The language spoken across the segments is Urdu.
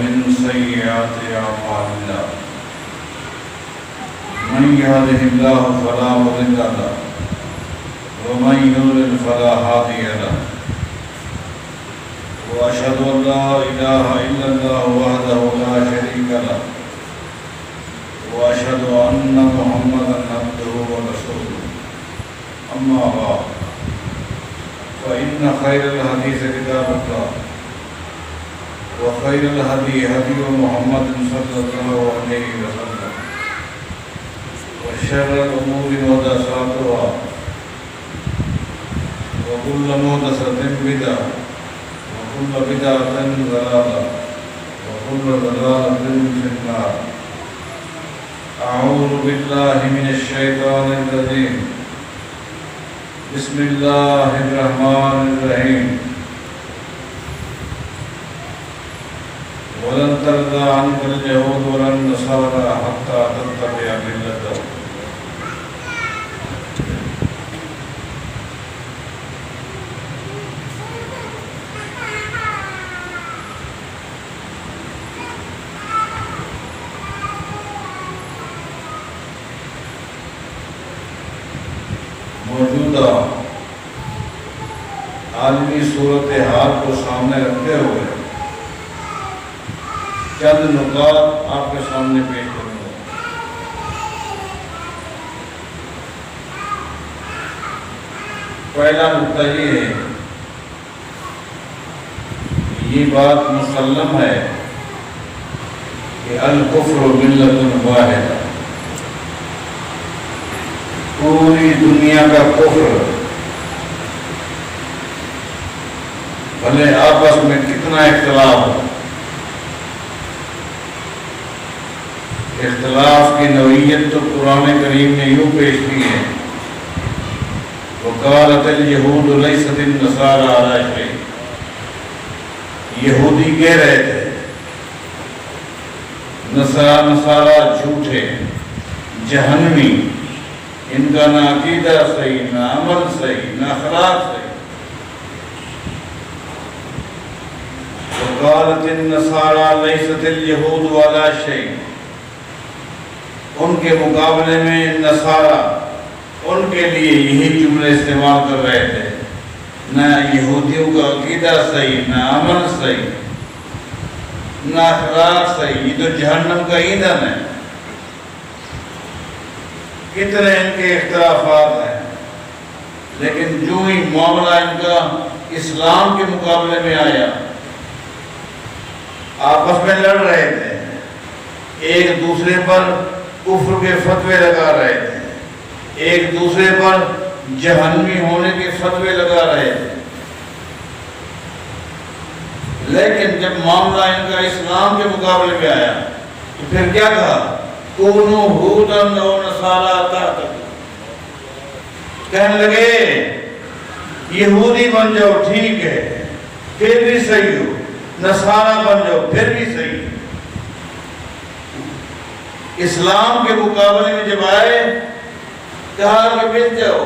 ومن سيئات أعمالنا من يهده الله فلا مضل له ومن يضلل فلا هادي له وأشهد أن لا إله إلا الله وحده لا شريك له وأشهد أن محمدا عبده ورسوله أما بعد فإن خير الحديث كتاب الله وخير الهدي هدي محمد صلى الله عليه وسلم وشر الأمور محدثاتها وكل محدثة بدعة وكل بدعة ضلالة وكل ضلالة في النار. أعوذ بالله من الشيطان الرجيم. بسم الله الرحمن الرحيم. ولن ترضى عنك اليهود ولا النصارى حتى تتبع ملتهم. موجودہ عالمی صورتحال کو سامنے رکھتے ہوئے چند نکات آپ کے سامنے پیش کروں گا. پہلا نکتہ یہ ہے، یہ بات مسلم ہے کہ الکفر ملت واحدہ، پوری دنیا کا کفر بھلے آپس میں کتنا اختلاف ہو، اختلاف کی نوعیت تو قرآن کریم نے یوں پیش کی ہے، وقالت اليہود لیست النصارى علی شیء. یہودی کہہ رہے تھے نصارہ جھوٹے جہنمی، ان کا نہ عقیدہ صحیح، نہ عمل صحیح، نہ اخلاق صحیح. وقالت النصارى لیست اليہود علی شیء. ان کے مقابلے میں نصارہ ان کے لیے یہی جملے استعمال کر رہے تھے، نہ یہودیوں کا عقیدہ صحیح، نہ عمل صحیح، نہ اخلاق صحیح، یہ تو جہنم کا ایندھن ہے. کتنے ان کے اختلافات ہیں، لیکن جو ہی معاملہ ان کا اسلام کے مقابلے میں آیا، آپس میں لڑ رہے تھے، ایک دوسرے پر کفر کے فتوے لگا رہے تھے، ایک دوسرے پر جہنمی ہونے کے فتوے لگا رہے تھے. لیکن جب معاملہ ان کا اسلام کے مقابلے میں آیا تو پھر کیا کہا؟ کونوا ھودا او نصارا تہتدوا. کہنے لگے یہودی بن جاؤ ٹھیک ہے پھر بھی صحیح ہو، نصارا بن جاؤ پھر بھی صحیح. اسلام کے مقابلے میں جب آئے کہا کہ مل جاؤ،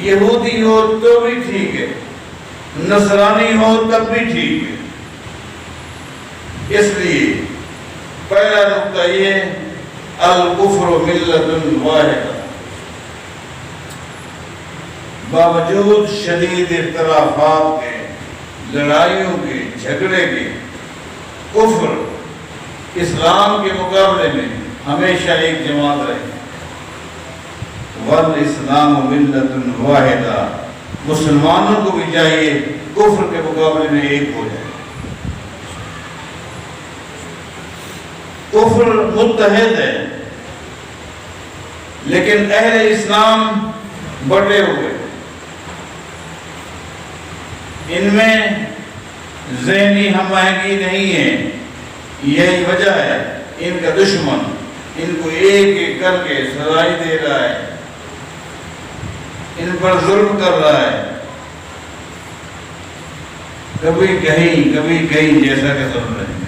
یہودی ہو تو بھی ٹھیک ہے، نصرانی ہو تب بھی ٹھیک ہے. اس لیے پہلا نقطہ یہ الکفر ملت واحدہ. باوجود شدید اختلافات کے، لڑائیوں کے، جھگڑے کے، کفر اسلام کے مقابلے میں ہمیشہ ایک جماعت رہی. والاسلام ملت واحدہ. مسلمانوں کو بھی چاہیے کفر کے مقابلے میں ایک ہو جائے. کفر متحد ہے لیکن اہل اسلام بٹے ہوئے. ان میں ذہنی ہم آہنگی نہیں ہے. یہی وجہ ہے ان کا دشمن ان کو ایک ایک کر کے سزائیں دے رہا ہے، ان پر ظلم کر رہا ہے، کبھی کہیں جیسا کہ ظلم رہے.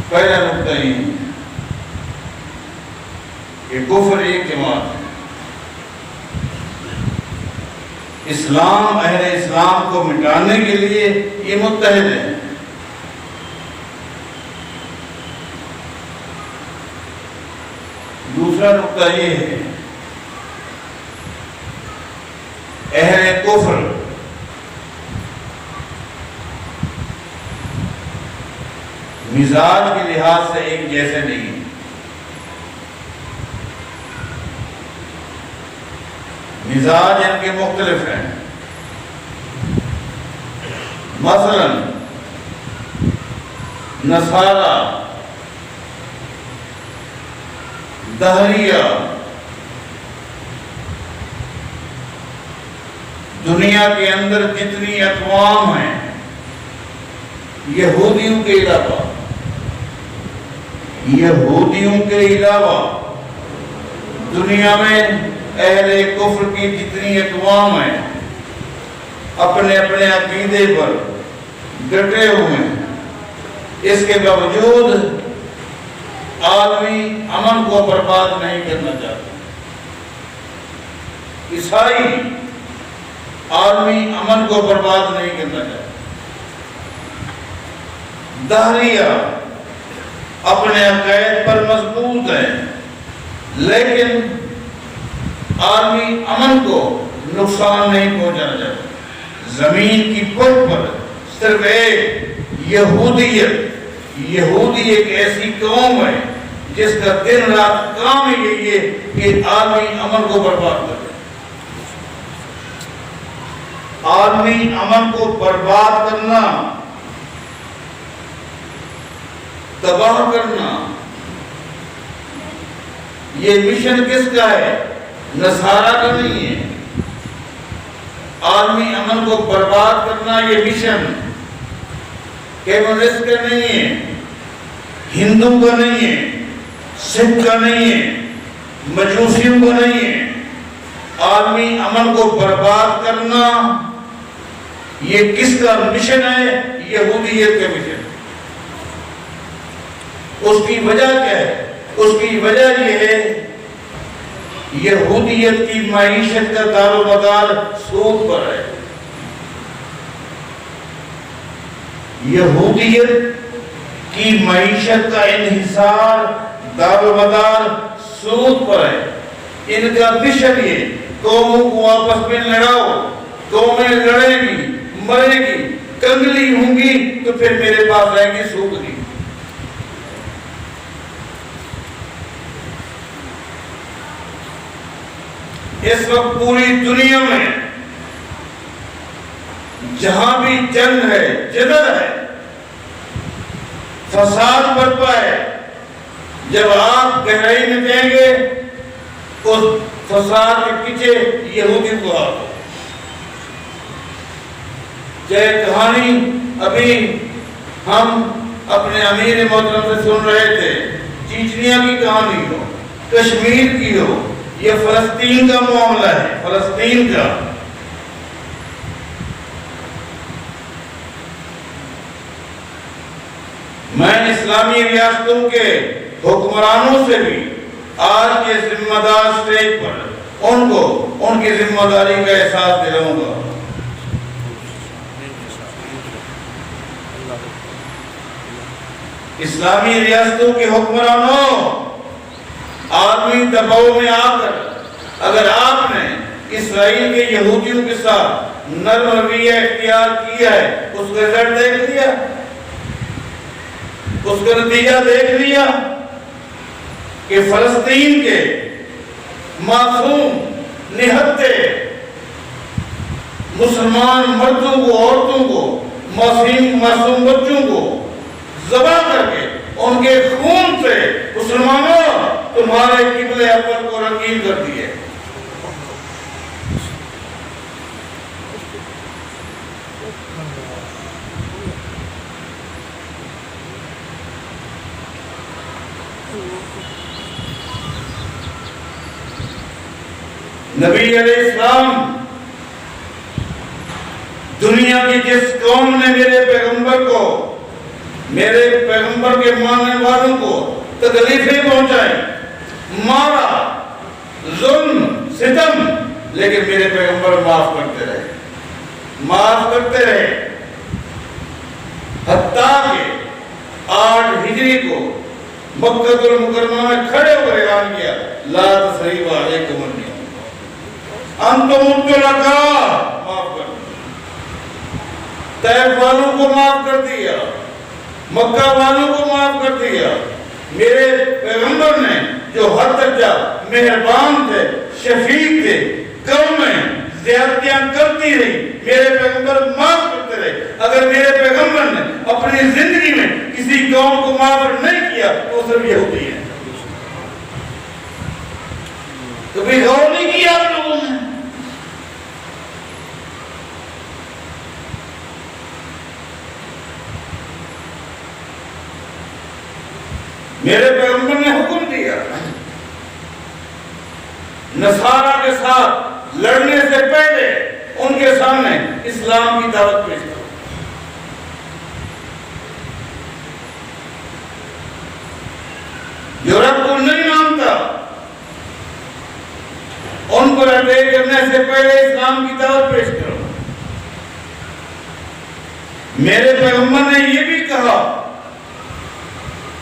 پہلا نقطہ یہ کہ کفر ایک جماعت ہے. اسلام اہل اسلام کو مٹانے کے لیے یہ متحد ہے، دوسرا نقطہ یہ ہے، اہل کفر مزاج کے لحاظ سے ایک جیسے نہیں، مزاج ان کے مختلف ہیں۔ مثلا نصارہ، دہریہ، دنیا کے اندر جتنی اقوام ہیں یہودیوں کے علاوہ، دنیا میں اہل کفر کی جتنی اقوام ہیں اپنے اپنے عقیدے پر ڈٹے ہوئے ہیں، اس کے باوجود عالمی امن کو برباد نہیں کرنا چاہتے۔ عیسائی عالمی امن کو برباد نہیں کرنا چاہتے۔ دہریہ اپنے عقائد پر مضبوط ہے لیکن عالمی امن کو نقصان نہیں پہنچانا چاہتے۔ زمین کی پشت پر صرف ایک یہودی ایک ایسی قوم ہے جس کا دن رات کام ہی یہی ہے کہ عالمی امن کو برباد کرے، عالمی امن کو برباد کرنا، تباہ کرنا۔ یہ مشن کس کا ہے؟ نصارہ کا نہیں ہے۔ عالمی امن کو برباد کرنا یہ مشن کمیونسٹ کا نہیں ہے، ہندو کا نہیں ہے، سکھ کا نہیں ہے، مجوسیوں کا نہیں ہے۔ عالمی امن کو برباد کرنا یہ کس کا مشن ہے؟ یہودیت کا مشن۔ اس کی وجہ کیا ہے؟ اس کی وجہ یہ ہے یہودیت کی معیشت کا دار و مدار سود پر ہے۔ یہودیت کی معیشت کا انحصار دار و مدار سود پر ہے۔ ان کا مشن یہ قوموں کو آپس میں لڑاؤ، قومیں لڑیں گی، مرے گی، کنگلی ہوں گی تو پھر میرے پاس رہیں گی سود کی۔ اس وقت پوری دنیا میں جہاں بھی جنگ ہے، جدل ہے، فساد برپا ہے، جب آپ گہرائی میں جائیں گے اس فساد کے پیچھے یہودی کو آپ چاہے کہانی ابھی ہم اپنے امیر محترم سے سن رہے تھے، چیچنیا کی کہانی ہو، کشمیر کی ہو، یہ فلسطین کا معاملہ ہے، فلسطین کا۔ میں اسلامی ریاستوں کے حکمرانوں سے بھی آج کے ذمہ دار سٹیج پر ان کو ان کی ذمہ داری کا احساس دلاؤں گا۔ اسلامی ریاستوں کے حکمرانوں، عالمی دباؤ میں آ کر اگر آپ نے اسرائیل کے یہودیوں کے ساتھ نرم رویہ اختیار کیا ہے، اس کا رزلٹ دیکھ لیا، اس کا نتیجہ دیکھ لیا کہ فلسطین کے معصوم نہتے مسلمان مردوں کو، عورتوں کو، معصوم بچوں کو ذبح کر کے ان کے خون سے مسلمانوں تمہارے قبلہ اول کو رنگین کر دیے۔ نبی علیہ السلام دنیا کی جس قوم نے میرے پیغمبر کو، میرے پیغمبر کے ماننے والوں کو تکلیفیں پہنچائیں، مارا، ظلم، ستم، لیکن میرے پیغمبر معاف کرتے رہے، معاف کرتے رہے، حتیٰ کہ 8 ہجری کو مکہ المکرمہ میں کھڑے ہو کر اعلان کیا لا تثریب علیکم اليوم انتم الطلقاء، معاف کر دیا، طائف والوں کو معاف کر دیا، مکہ والوں کو معاف کر دیا۔ میرے پیغمبر نے جو حد تک جا مہربان تھے، شفیق تھے، قومیں زیادتیاں کرتی رہی، میرے پیغمبر معاف کرتے رہے۔ اگر میرے پیغمبر نے اپنی زندگی میں کسی قوم کو معاف نہیں کیا تو صرف یہودی ہے۔ کبھی غور نہیں کیا آپ لوگوں نے؟ میرے پیغمبر نے حکم دیا نصارہ کے ساتھ لڑنے سے پہلے ان کے سامنے اسلام کی دعوت پیش کرو۔ جو رب کو نہیں مانتا ان کو اٹیک کرنے سے پہلے اسلام کی دعوت پیش کرو۔ میرے پیغمبر نے یہ بھی کہا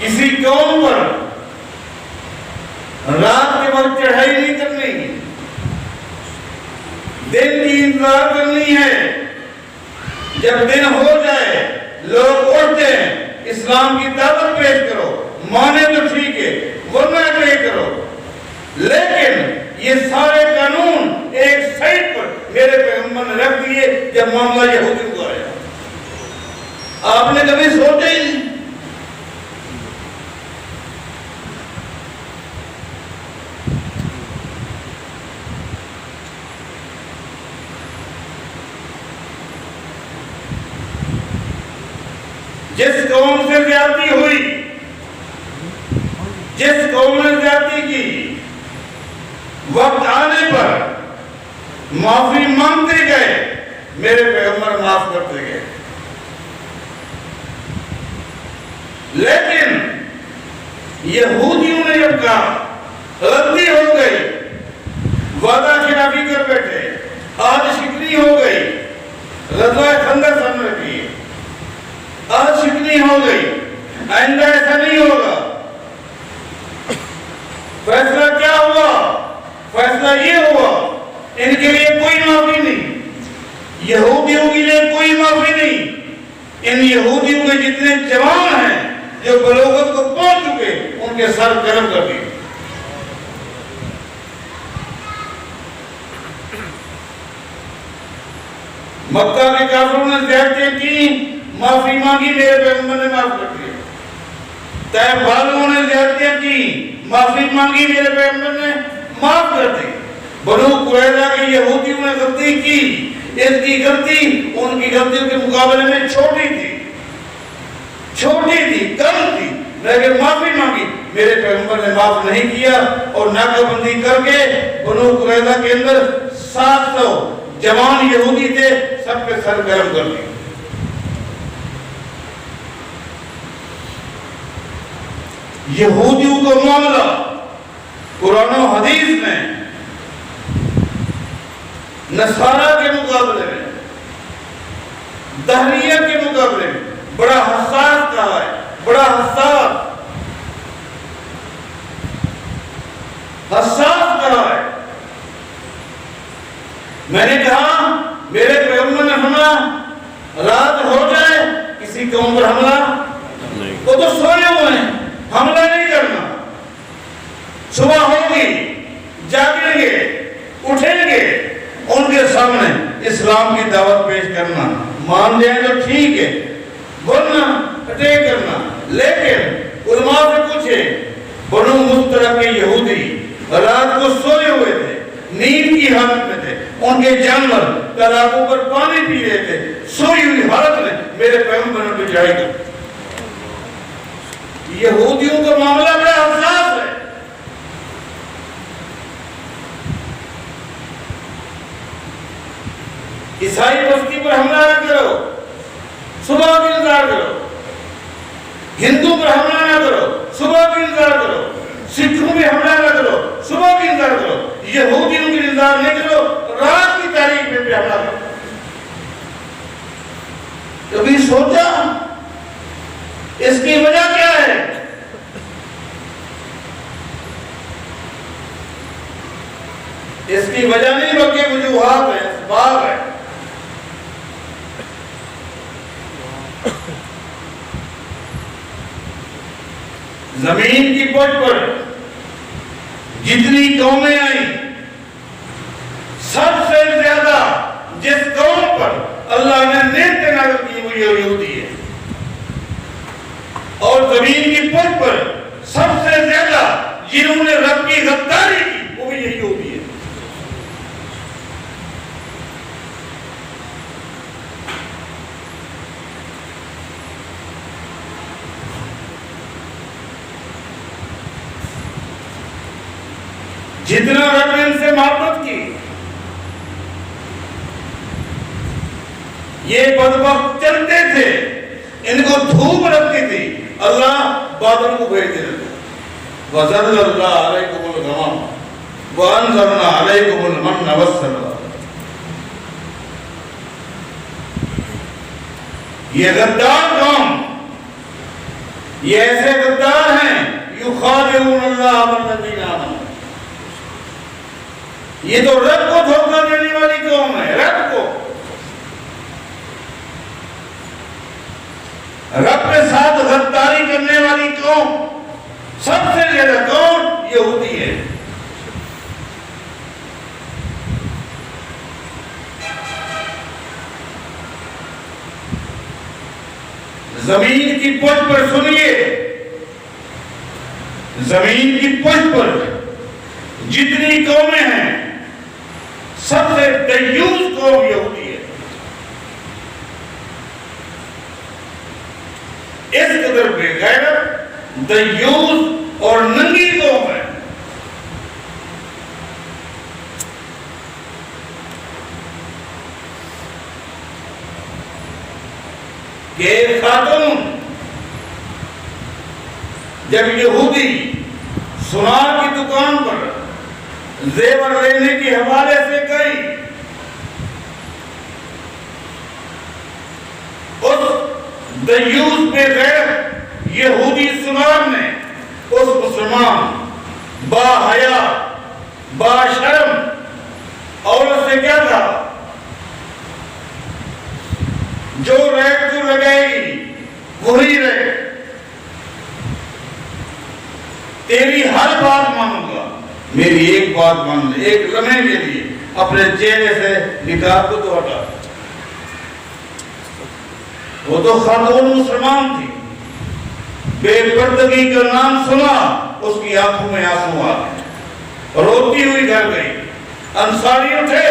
کسی قوم پر رات کے وقت چڑھائی نہیں کرنی، دن کی انتظار کرنی ہے۔ جب دن ہو جائے لوگ اٹھتے ہیں، اسلام کی دعوت پیش کرو، مانے تو ٹھیک ہے ورنہ اٹیک کرو۔ لیکن یہ سارے قانون ایک سائٹ پر میرے پیغمبر نے رکھ دیے جب معاملہ یہودی کو آیا۔ آپ نے کبھی سوچا ہی نہیں؟ جس قوم سے زیادتی ہوئی، جس قوم نے زیادتی کی، وقت آنے پر معافی مانگتے گئے، میرے پیغمبر معاف کرتے گئے۔ لیکن یہودیوں نے جب کہا غلطی ہو گئی، وعدہ خلافی کر بیٹھے، آج شکنی ہو گئی، غزوہ خندق سامنے رکھی، آج شکنی ہو گئی، آئندہ ایسا نہیں ہوگا۔ فیصلہ کیا ہوا؟ فیصلہ یہ ہوا ان کے لیے کوئی معافی نہیں، یہودیوں کے لیے کوئی معافی نہیں۔ ان یہودیوں کے جتنے جوان ہیں جو بلوغت کو پہنچ چکے ان کے سر گرم کر دیے۔ مکہ کے کافروں نے زیادتیاں کی، معافی مانگی، میرے پیغمبر نے معاف کر دیا۔ طائف والوں نے زیادتیاں کی، معافی مانگی، میرے پیغمبر نے معاف کر دی۔ بنو قریظہ کے یہودیوں نے غلطی کی، اس کی غلطی ان کی غلطیوں کے مقابلے میں چھوٹی تھی، کم تھی، لیکن معافی مانگی، میرے پیغمبر نے معاف نہیں کیا اور ناکہ بندی کر کے بنو قریظہ کے اندر 700 جوان یہودی تھے، سب کے سر گرم کر دی۔ یہودیوں کا معاملہ قرآن و حدیث میں نصارہ کے مقابلے میں، دہریہ کے مقابلے میں بڑا حساس کہا ہے، بڑا حساس کہا ہے۔ میں نے کہا میرے پیغمبر نے فرمایا رات ہو جائے کسی قوم پر حملہ، وہ تو سوئے ہوئے ہیں، حملہ نہیں کرنا، صبح ہوگی جاگیں گے، اٹھیں گے، ان کے سامنے اسلام کی دعوت پیش کرنا، مان جائیں تو ٹھیک ہے ورنہ اٹیک کرنا۔ لیکن علماء سے پوچھے، بنو مستلق کے یہودی رات کو سوئے ہوئے تھے، نیند کی حالت میں تھے، ان کے جانور تالابوں پر پانی پی رہے تھے، سوئی ہوئی حالت میں میرے پیغمبر نے چڑھائی کر۔ یہودیوں کا معاملہ بڑا حساس ہے۔ عیسائی بستی پر حملہ نہ کرو، صبح بھی انتظار کرو، ہندو پر حملہ نہ کرو، صبح بھی انتظار کرو، سکھوں بھی حملہ نہ کرو، صبح بھی انتظار کرو، یہودیوں کی انتظار نہیں کرو، رات کی تاریخ میں بھی حملہ کرو۔ کبھی سوچا اس کی وجہ کیا ہے؟ اس کی وجہ نہیں بلکہ وجوہات ہیں، اسباب ہیں۔ زمین کی پشت پر جتنی قومیں آئیں، سب سے زیادہ جس قوم پر اللہ نے نعمتیں نازل کی وہ یہودی ہے، اور زمین کی پشت پر سب سے زیادہ جنہوں نے رب کی غداری کی وہ بھی یہودی ہے۔ جتنا رب نے ان سے محبت کی، یہ بدبخت چلتے تھے، ان کو دھوپ لگتی تھی، اللہ بادل کو بھیج دیتا تھا۔ وَظَلَّلْنَا عَلَيْكُمُ الْغَمَامَ وَأَنزَلْنَا عَلَيْكُمُ الْمَنَّ وَالسَّلْوَىٰ۔ یہ غدار قوم، یہ ایسے غدار ہیں، يُخَادِعُونَ اللَّهَ وَالَّذِينَ آمَنُوا۔ یہ تو رب کو دھوکہ دینے والی قوم ہے، رب کو، رب کے ساتھ غداری کرنے والی قوم، سب سے زیادہ کون؟ یہودی ہے۔ زمین کی پشت پر سنیے، زمین کی پشت پر جتنی قومیں ہیں، سب سے دیوس قوم یہودی ہے۔ اس قدر بے غیرت، دیوس اور ننگی قوم ہے۔ کہ ایک خاتون جب یہودی سونار کی دکان پر زیور لینے کے حوالے سے گئی، اس دیوس بے غیرت یہودی سونار نے اس مسلمان با حیا با شرم عورت سے کیا کہا؟ جو ریٹ تو لگائے گی وہی ریٹ، تیری ہر بات مانوں گا، میری ایک بات مان لے، ایک لمحے کے لیے اپنے چہرے سے نقاب کو تو ہٹا۔ وہ تو خاتون مسلمان تھی، بے پردگی کا نام سنا، اس کی آنکھوں میں آنسو آ گئے، روتی ہوئی گھر گئی۔ انصاری اٹھے،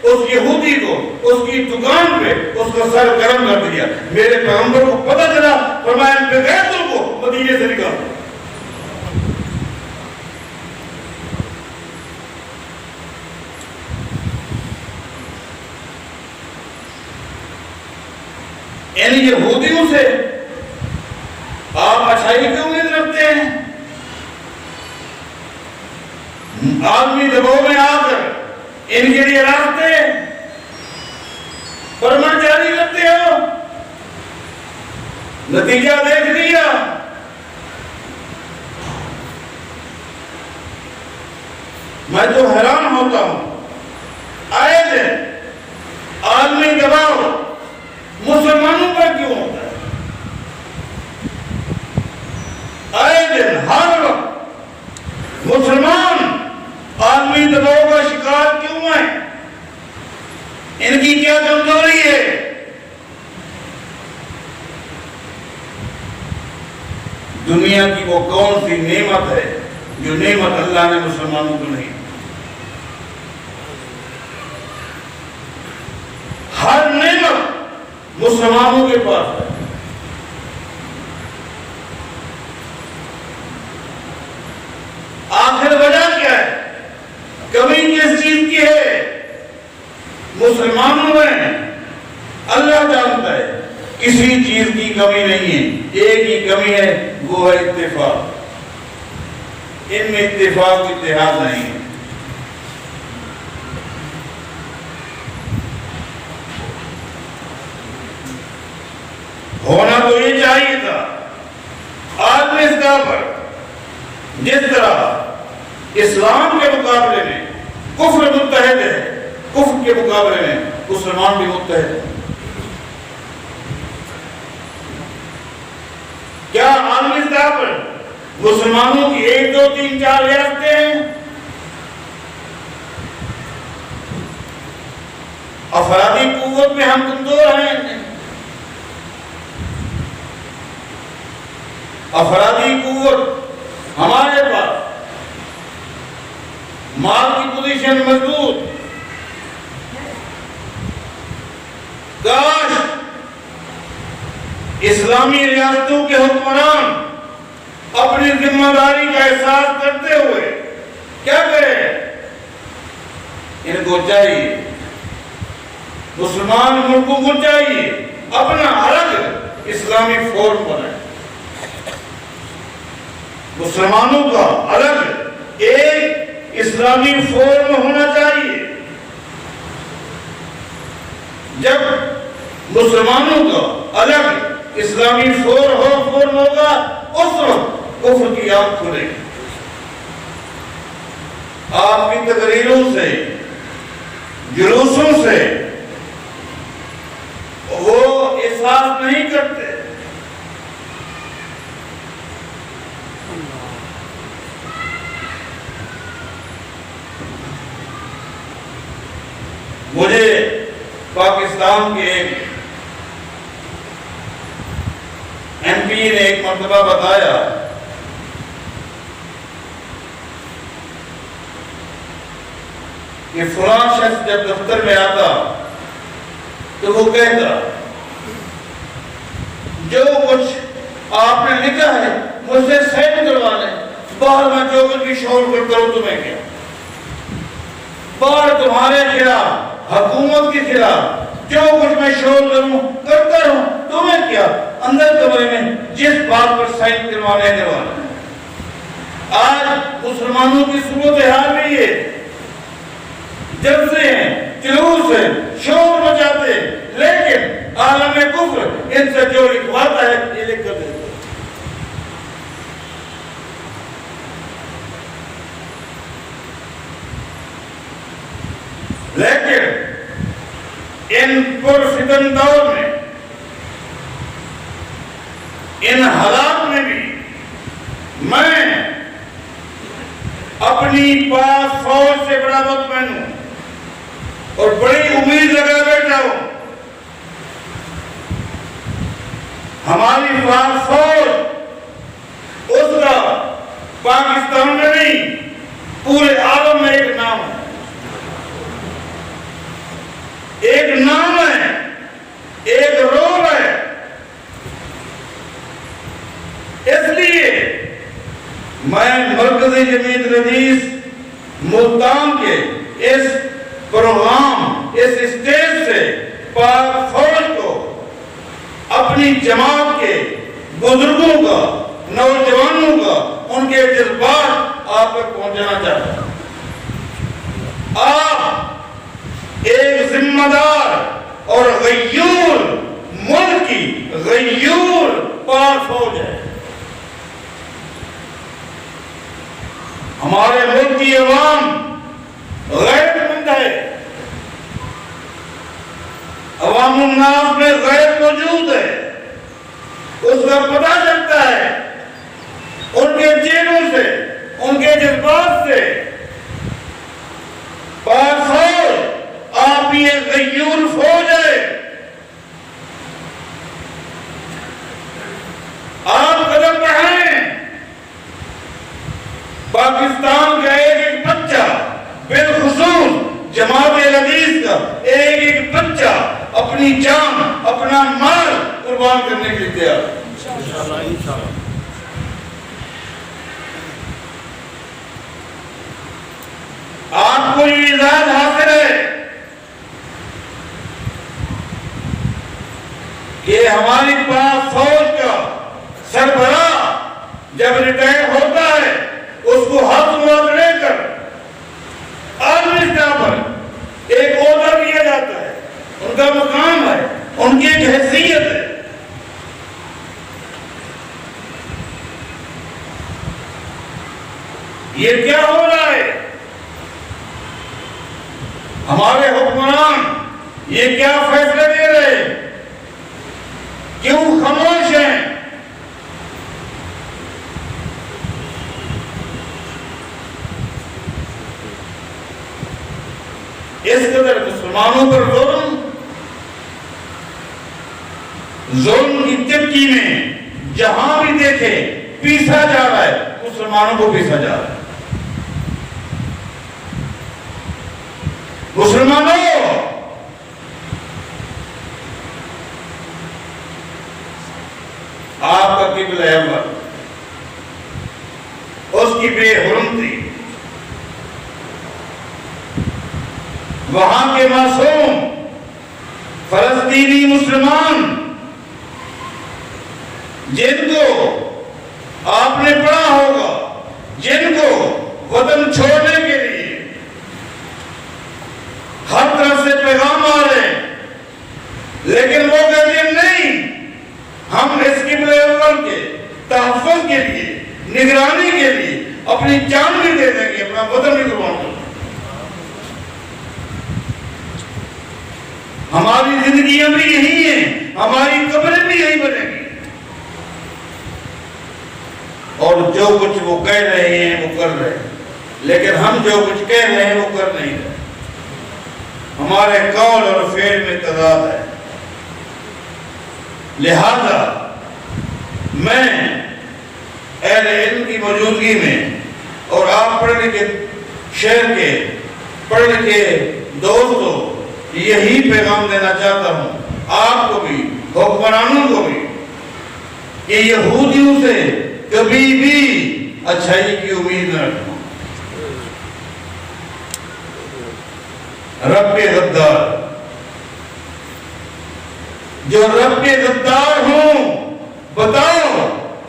اس یہودی کو اس کی دکان پہ اس کا سر گرم کر دیا۔ میرے پیغمبر کو پتہ چلا، فرمایا بغیرتوں کو مدینے سے نکال دو۔ ان یہودیوں سے آپ اچھائی کی امید رکھتے ہیں؟ آدمی دباؤ میں آ کر ان کے لیے راستے پرمٹ جاری کرتے ہو، نتیجہ دیکھ لیا۔ میں تو حیران ہوتا ہوں، آئے دن آدمی دباؤ مسلمانوں پر کیوں ہوتا ہے؟ آئے دن ہر وقت مسلمان آدمی دباؤ کا شکار کیوں ہے؟ ان کی کیا کمزوری ہے؟ دنیا کی وہ کون سی نعمت ہے جو نعمت اللہ نے مسلمانوں کو نہیں؟ ہر نعمت مسلمانوں کے پاس ہے۔ آخر وجہ کیا ہے؟ کمی کس چیز کی ہے؟ مسلمانوں میں اللہ جانتا ہے کسی چیز کی کمی نہیں ہے، ایک ہی کمی ہے، وہ ہے اتفاق۔ ان میں اتفاق و اتحاد نہیں ہے۔ ہونا تو یہ چاہیے تھا، آدمی اس پر جس طرح اسلام کے مقابلے میں کفر متحد ہے، کفر کے مقابلے میں مسلمان بھی متحد ہے۔ کیا عالمی سطح پر مسلمانوں کی 1 2 3 4 ریاستیں ہیں؟ افرادی قوت میں ہم کمزور ہیں، افرادی قوت ہمارے پاس، مال کی پوزیشن مضبوط، کاش اسلامی ریاستوں کے حکمران اپنی ذمہ داری کا احساس کرتے ہوئے کیا کریں؟ ان کو چاہیے، مسلمان ملکوں کو چاہیے اپنا الگ اسلامی فورم بنائے، مسلمانوں کا الگ ایک اسلامی فورم ہونا چاہیے۔ جب مسلمانوں کا الگ اسلامی فورم ہوگا، اس وقت کفر کی آنکھ کھلے گی۔ آپ کی تقریروں سے، جلوسوں سے وہ احساس نہیں کرتے۔ مجھے پاکستان کے ایک ایم پی نے ایک مرتبہ بتایا کہ فلاں شخص جب دفتر میں آتا تو وہ کہتا جو کچھ آپ نے لکھا ہے مجھ سے سائن کروا لیں، باہر میں جو کچھ بھی شور کرتا ہوں تمہیں کیا، باہر تمہارے خلاف، حکومت کے خلاف جو کچھ میں شور کرتا رہوں تمہیں کیا، اندر کمرے میں جس بات پر سائن کروانے کروانا۔ آج مسلمانوں کی صورتحال میں یہ جلسے ہیں، جلوس ہیں، شور مچاتے ہیں، لیکن عالم کفر ان سے جو لکھواتا ہے یہ لکھ کر دیتا ہے۔ لیکن ان پرفتن دور میں، ان حالات میں بھی میں اپنی پاس فوج سے بڑا مطمئن ہوں اور بڑی امید لگا بیٹھا ہوں۔ ہماری پاس فوج اس کا پاکستان میں نہیں پورے عالم میں ایک نام ہے، ایک نام ہے، ایک رول ہے۔ اس لیے میں مرکزی جمعیت الحدیث ملتان کے اس پروگرام، اس اسٹیج سے پاک فوج کو، اپنی جماعت کے بزرگوں کا، نوجوانوں کا، ان کے جذبات آپ تک پہنچانا چاہتا ہوں۔ آپ ایک ذمہ دار اور غیور ملک کی غیور پاک فوج ہے۔ ہمارے ملک کی عوام غیرت مند ہے، عوام الناس میں غیرت موجود ہے، اس کا پتہ چلتا ہے ان کے چہروں سے، ان کے جذبات سے۔ پاک فوج آپ یہ غیور فوج ہے، آپ قدم بڑھائیں۔ پاکستان کا ایک ایک بچہ، بالخصوص جماعت الحدیث کا ایک ایک بچہ اپنی جان، اپنا مال قربان کرنے کے لیے تیار ہے۔ آپ کو یہ اعزاز حاصل ہے کہ ہماری پاک فوج کا سربراہ جب ریٹائر ہوتا ہے اس کو ہاتھ مراد لے کر عالمی سطح پر ایک عہدہ دیا جاتا ہے، ان کا مقام ہے، ان کی ایک حیثیت ہے۔ یہ کیا ہو رہا ہے؟ ہمارے حکمران یہ کیا فیصلے دے رہے؟ کیوں خاموش ہیں؟ اس قدر مسلمانوں پر ظلم کی چکی میں جہاں بھی دیکھے پیسا جا رہا ہے، مسلمانوں کو پیسا جا رہا ہے۔ مسلمانوں، آپ کا قبلہ اول اس کی بے حرمتی، وہاں کے معصوم فلسطینی مسلمان جن کو آپ نے پڑھا ہوگا، جن کو وطن چھوڑنے کے لیے ہر طرف سے پیغام آ رہے ہیں، لیکن وہ کہتے ہیں نہیں، ہم اس قبلہ اول کے تحفظ کے لیے، نگرانی کے لیے اپنی جان بھی دے دیں گے، اپنا وطن بھی قربان کریں گے۔ ہماری زندگیاں بھی یہی ہیں، ہماری قبریں بھی یہی بنیں گی، اور جو کچھ وہ کہہ رہے ہیں وہ کر رہے ہیں، لیکن ہم جو کچھ کہہ رہے ہیں وہ کر نہیں رہے۔ ہمارے قول اور فعل میں تضاد ہے۔ لہذا میں اہل علم کی موجودگی میں اور آپ پڑھ لکھے شہر کے پڑھ لکھے دوستوں یہی پیغام دینا چاہتا ہوں، آپ کو بھی، حکمرانوں کو بھی، کہ یہودیوں سے کبھی بھی اچھائی کی امید نہ رکھنا۔ رب کے غدار، جو رب کے غدار ہوں، بتاؤ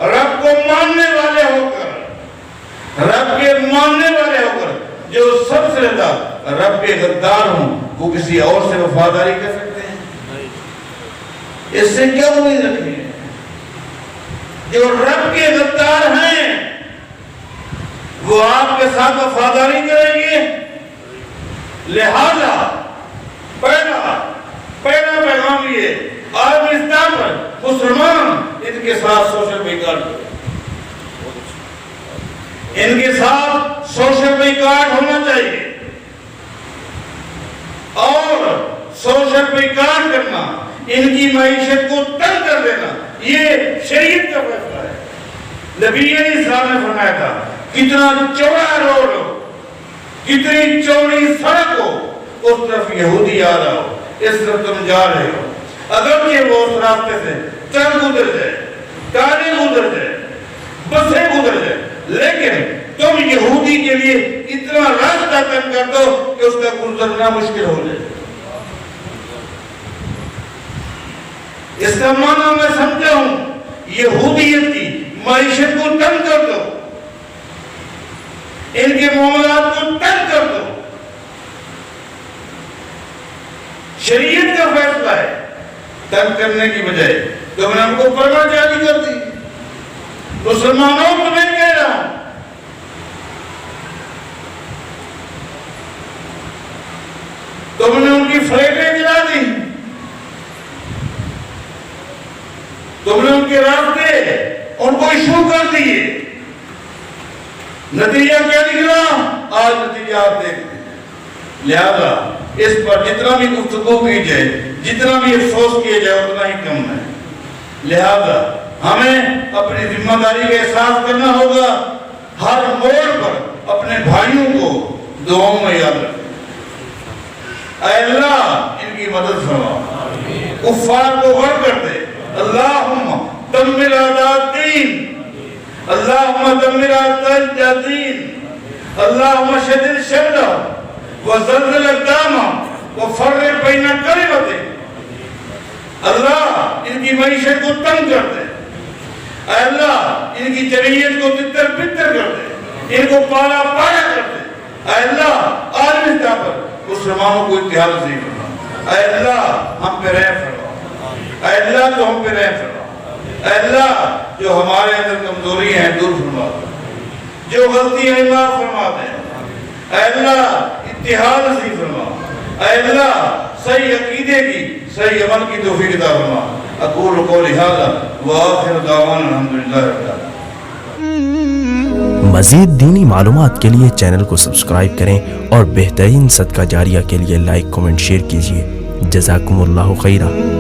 رب کو ماننے والے ہو کر، رب کے ماننے والے ہو کر جو سب سے زیادہ رب کے غدار ہوں، وہ کسی اور سے وفاداری کر سکتے ہیں؟ اس سے کیا امید رکھنی ہے؟ جو رب کے غدار ہیں وہ آپ کے ساتھ وفاداری کریں گے۔ لہذا پہلا پیغام یہ عالمی سطح پر مسلمان ان کے ساتھ سوشل بیکارڈ کریں، ان کے ساتھ سوشل بیکارڈ ہونا چاہیے، اور سوشل بیکارڈ کرنا، ان کی معیشت کو تنگ کر دینا، یہ شریعت کا فیصلہ ہے۔ نبی علیہ السلام نے فرمایا تھا کتنا چوڑا روڈ ہو، کتنی چوڑی سڑک ہو، اس طرف یہودی آ رہا ہو، اس طرف تم جا رہے ہو، اگرچہ وہ اس راستے سے ٹرک گزر جائے، کاریں گزر جائے، بسیں گزر جائے، لیکن تم یہودی کے لیے اتنا راستہ تنگ کر دو کہ اس کا گزرنا مشکل ہو جائے۔ اس کا معنی میں سمجھا ہوں، یہودیت کی معیشت کو تنگ کر دو، ان کے معاملات کو تنگ کر دو۔ شریعت کا فیصلہ ہے، تنگ کرنے کی بجائے تو میں نے ہم کو پرواہ جاری کر دی۔ مسلمانوں کو میں کہہ رہا ہوں، تم نے ان کی فلیٹیں جلا دی، تم نے ان کے راستے ان کو ایشو کر دیے، نتیجہ کیا نکلا؟ آج نتیجہ آپ دیکھ لیں۔ لہذا اس پر جتنا بھی گفتگو کی جائے، جتنا بھی افسوس کیا جائے اتنا ہی کم ہے۔ لہذا ہمیں اپنی ذمہ داری کا احساس کرنا ہوگا، ہر موڑ پر اپنے بھائیوں کو دعاؤں میں یاد رکھیں۔ اے اللہ ان کی مدد فرما، کفار کو غرق کر دے۔ اللہم دمر اعداء الدین، اللہم دمر اعداء الدین، اللہم شدد شملهم وزلزل اقدامهم وفرق بین کلمتهم۔ اللہ ان کی معیشت کو تنگ کر دے، اے اللہ ان کی جمعیت کو تتر بتر کر دے، ان کو پالا پالا کر دے، اے اللہ عالمی سطح پر مسلمانوں کو اتحاد نصیب فرما، اے اللہ ہم پہ رحم فرما، اے اللہ تو ہم پہ رحم فرما، اے اللہ جو ہمارے اندر کمزوری ہیں دور فرما دے، جو غلطی ہے معاف فرما دے، اے اللہ اتحاد نصیب فرما، اے اللہ صحیح عقیدے کی صحیح عمل کی توفیق عطا فرما۔ اقول قولی ھذا وآخر دعوانا الحمدللہ رب العالمین۔ مزید دینی معلومات کے لیے چینل کو سبسکرائب کریں اور بہترین صدقہ جاریہ کے لیے لائک، کمنٹ، شیئر کیجیے۔ جزاکم اللہ خیرہ۔